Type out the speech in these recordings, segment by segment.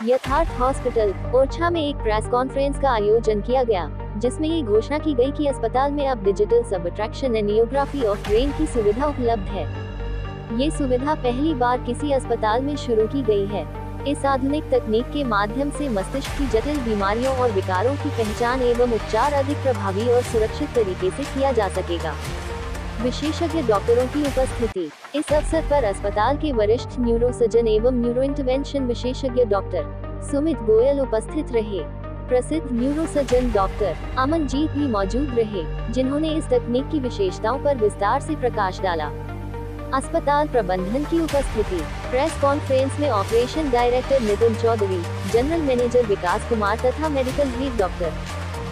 यथार्थ हॉस्पिटल ओरछा में एक प्रेस कॉन्फ्रेंस का आयोजन किया गया, जिसमें ये घोषणा की गई कि अस्पताल में अब digital subtraction angiography of brain की सुविधा उपलब्ध है। ये सुविधा पहली बार किसी अस्पताल में शुरू की गई है। इस आधुनिक तकनीक के माध्यम से मस्तिष्क की जटिल बीमारियों और विकारों की पहचान एवं उपचार अधिक प्रभावी और सुरक्षित तरीके से किया जा सकेगा। विशेषज्ञ डॉक्टरों की उपस्थिति। इस अवसर पर अस्पताल के वरिष्ठ न्यूरोसर्जन एवं न्यूरो इंटरवेंशन विशेषज्ञ डॉक्टर सुमित गोयल उपस्थित रहे। प्रसिद्ध न्यूरोसर्जन डॉक्टर अमनजीत भी मौजूद रहे, जिन्होंने इस तकनीक की विशेषताओं पर विस्तार से प्रकाश डाला। अस्पताल प्रबंधन की उपस्थिति। प्रेस कॉन्फ्रेंस में operation director Nitin Chaudhary, general manager Vikas Kumar तथा मेडिकल हेड डॉक्टर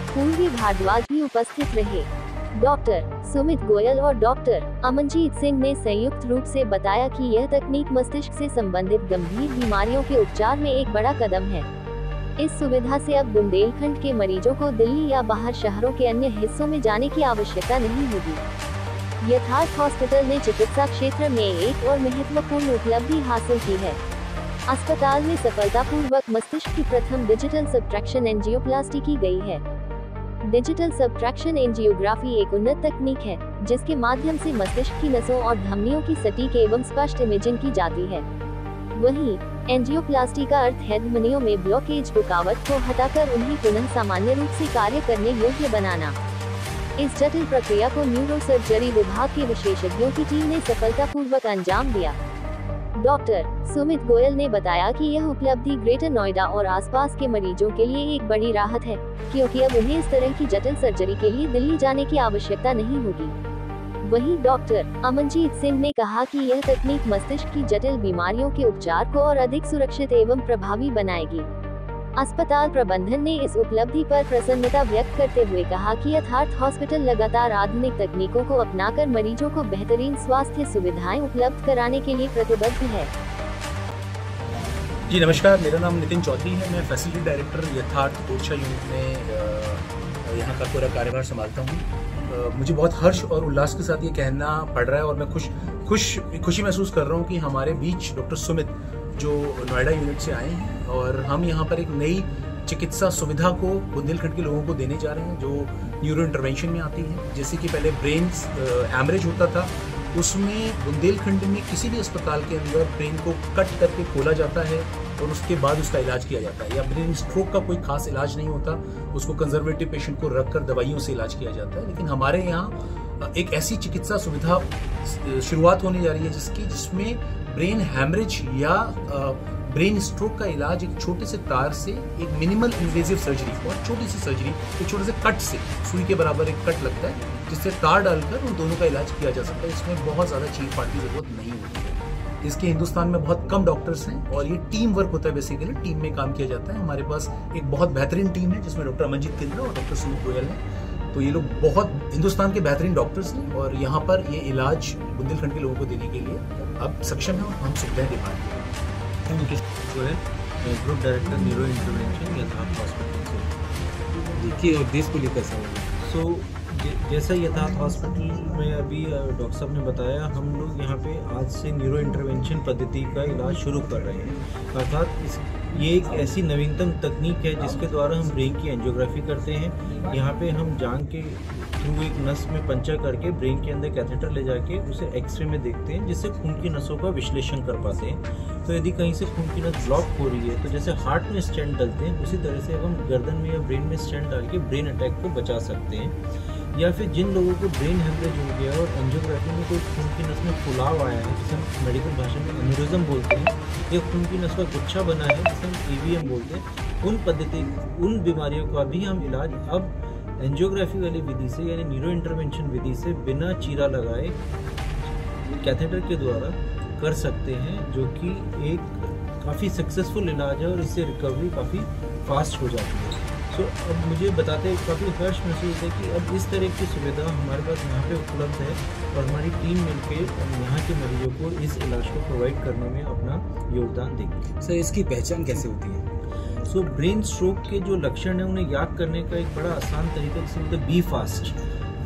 पूर्वी भारद्वाज भी उपस्थित रहे। डॉक्टर सुमित गोयल और डॉक्टर अमनजीत सिंह ने संयुक्त रूप से बताया कि यह तकनीक मस्तिष्क से संबंधित गंभीर बीमारियों के उपचार में एक बड़ा कदम है। इस सुविधा से अब बुंदेलखंड के मरीजों को दिल्ली या बाहर शहरों के अन्य हिस्सों में जाने की आवश्यकता नहीं होगी। यथार्थ हॉस्पिटल ने चिकित्सा क्षेत्र में एक और महत्वपूर्ण उपलब्धि हासिल की है। अस्पताल में सफलतापूर्वक मस्तिष्क की प्रथम डिजिटल सबट्रैक्शन एंजियोप्लास्टी की गई है। डिजिटल सबट्रैक्शन एंजियोग्राफी एक उन्नत तकनीक है, जिसके माध्यम से मस्तिष्क की नसों और धमनियों की सटीक एवं स्पष्ट इमेजिंग की जाती है। वहीं एंजियोप्लास्टी का अर्थ है धमनियों में ब्लॉकेज रुकावट को हटाकर उन्हें पुनः सामान्य रूप से कार्य करने योग्य बनाना। इस जटिल प्रक्रिया को न्यूरोसर्जरी विभाग के विशेषज्ञों की टीम ने सफलतापूर्वक अंजाम दिया। डॉक्टर सुमित गोयल ने बताया कि यह उपलब्धि ग्रेटर नोएडा और आसपास के मरीजों के लिए एक बड़ी राहत है, क्योंकि अब उन्हें इस तरह की जटिल सर्जरी के लिए दिल्ली जाने की आवश्यकता नहीं होगी। वहीं डॉक्टर अमनजीत सिंह ने कहा कि यह तकनीक मस्तिष्क की जटिल बीमारियों के उपचार को और अधिक सुरक्षित एवं प्रभावी बनाएगी। अस्पताल प्रबंधन ने इस उपलब्धि पर प्रसन्नता व्यक्त करते हुए कहा कि यथार्थ हॉस्पिटल लगातार आधुनिक तकनीकों को अपनाकर मरीजों को बेहतरीन स्वास्थ्य सुविधाएं उपलब्ध कराने के लिए प्रतिबद्ध है। जी नमस्कार, मेरा नाम नितिन चौधरी है। मैं फैसिलिटी डायरेक्टर यथार्थ ओरछा यूनिट में यहाँ का पूरा कार्यभार संभालता हूँ। मुझे बहुत हर्ष और उल्लास के साथ ये कहना पड़ रहा है और मैं खुशी महसूस कर रहा हूँ कि हमारे बीच डॉक्टर सुमित जो नोएडा यूनिट से आए हैं और हम यहाँ पर एक नई चिकित्सा सुविधा को बुंदेलखंड के लोगों को देने जा रहे हैं, जो न्यूरो इंटरवेंशन में आती है। जैसे कि पहले ब्रेन हैमरेज होता था, उसमें बुंदेलखंड में किसी भी अस्पताल के अंदर ब्रेन को कट करके खोला जाता है और उसके बाद उसका इलाज किया जाता है। या ब्रेन स्ट्रोक का कोई खास इलाज नहीं होता, उसको कंजर्वेटिव पेशेंट को रखकर दवाइयों से इलाज किया जाता है। लेकिन हमारे यहाँ एक ऐसी चिकित्सा सुविधा शुरुआत होने जा रही है जिसमें ब्रेन हैमरेज या ब्रेन स्ट्रोक का इलाज एक छोटे से तार से एक मिनिमल इन्वेजिव सर्जरी, बहुत छोटी सी सर्जरी, एक छोटे से कट से, सुई के बराबर एक कट लगता है जिससे तार डालकर उन दोनों का इलाज किया जा सकता है। इसमें बहुत ज़्यादा चीर फाड़ की जरूरत नहीं होती है। इसके हिंदुस्तान में बहुत कम डॉक्टर्स हैं और ये टीम वर्क होता है। बेसिकली टीम में काम किया जाता है। हमारे पास एक बहुत बेहतरीन टीम है जिसमें डॉक्टर अमनजीत केंद्र और डॉक्टर सुमित गोयल हैं। तो ये लोग बहुत हिंदुस्तान के बेहतरीन डॉक्टर्स हैं और यहाँ पर ये इलाज बुंदेलखंड के लोगों को देने के लिए अब सक्षम है और हम सुविधाएं दे पा रहे हैं। ग्रुप डायरेक्टर न्यूरो इंटरवेंशन यथार्थ हॉस्पिटल से। देखिए और देश को लेकर सवाल जैसा यथार्थ हॉस्पिटल में अभी डॉक्टर साहब ने बताया, हम लोग यहाँ पे आज से न्यूरो इंटरवेंशन पद्धति का इलाज शुरू कर रहे हैं। अर्थात ये एक ऐसी नवीनतम तकनीक है जिसके द्वारा हम ब्रेन की एंजियोग्राफी करते हैं। यहाँ पे हम जान के थ्रू एक नस में पंचर करके ब्रेन के अंदर कैथेटर ले जाके उसे एक्सरे में देखते हैं, जिससे खून की नसों का विश्लेषण कर पाते हैं। तो यदि कहीं से खून की नस ब्लॉक हो रही है तो जैसे हार्ट में स्टेंट डलते हैं, उसी तरह से हम गर्दन में या ब्रेन में स्टेंट डाल के ब्रेन अटैक को बचा सकते हैं। या फिर जिन लोगों को ब्रेन हेमरेज हो गया और एंजियोग्राफी में कोई खून की नस में फुलाव आया है, जिसे हम मेडिकल भाषा में एन्यूरिज्म बोलते हैं, या खून की नस का गुच्छा बना है जिसे हम ईवीएम बोलते हैं, उन बीमारियों का भी हम इलाज अब एंजियोग्राफी वाली विधि से यानी न्यूरो इंटरवेंशन विधि से बिना चीरा लगाए कैथेटर के द्वारा कर सकते हैं, जो कि एक काफ़ी सक्सेसफुल इलाज है और इससे रिकवरी काफ़ी फास्ट हो जाती है। सो अब मुझे बताते काफ़ी हर्ष महसूस है कि अब इस तरह की सुविधा हमारे पास यहाँ पे उपलब्ध है और हमारी टीम मिलकर यहाँ के मरीजों को इस इलाज को प्रोवाइड करने में अपना योगदान देगी। सर इसकी पहचान कैसे होती है? ब्रेन स्ट्रोक के जो लक्षण है उन्हें याद करने का एक बड़ा आसान तरीका जिसे बोलते हैं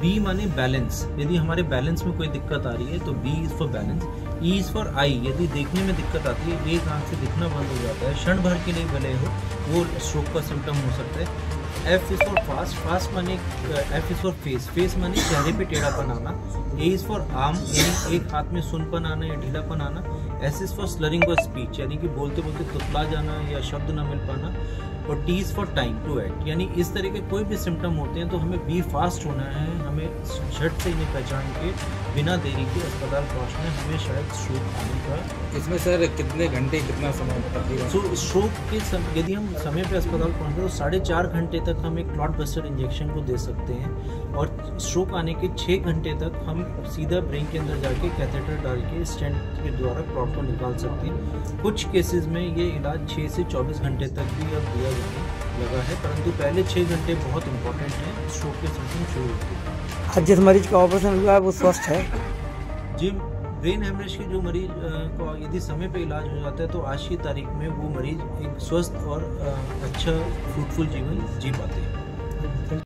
बी बी माने बैलेंस, यदि हमारे बैलेंस में कोई दिक्कत आ रही है तो B is for balance. E is for I, यदि देखने में दिक्कत आती है, एक आंख से दिखना बंद हो जाता है, क्षण भर के लिए भले हो, वो स्ट्रोक का सिम्टम हो सकता है। F is for fast, fast माने F is for face, face माने चेहरे पे टेढ़ापन आना। ए इज फॉर आर्म, यानी एक हाथ में सुनपन आना या ढीलापन आना। S is for slurring of speech, यानी कि बोलते बोलते तुतला जाना या शब्द ना मिल पाना। और T is for time to act, यानी इस तरह के कोई भी सिम्टम होते हैं तो हमें बी फास्ट होना है, हमें झट से इन्हें पहचान के बिना देरी के अस्पताल पहुंचना है, हमें शायद स्ट्रोक आने का। इसमें सर कितने घंटे कितना समय लगेगा? सो स्ट्रोक के यदि हम समय पे अस्पताल पहुंचते तो 4.5 घंटे तक हम एक क्लॉट बस्टर इंजेक्शन को दे सकते हैं, और स्ट्रोक आने के 6 घंटे तक हम सीधा ब्रेन के अंदर जाके कैथेटर डाल के स्टेंट के द्वारा क्लॉट को निकाल सकते हैं। कुछ केसेस में ये इलाज 6 से 24 घंटे तक भी अब दिया जाने लगा है, परंतु पहले 6 घंटे बहुत इंपॉर्टेंट हैं स्ट्रोक के सिम्टम शुरू होते हैं। आज जिस मरीज का ऑपरेशन हुआ है वो स्वस्थ है? जी, ब्रेन हेमरेज के जो मरीज को यदि समय पे इलाज हो जाता है तो आज की तारीख में वो मरीज एक स्वस्थ और अच्छा फ्रूटफुल जीवन जी पाते हैं।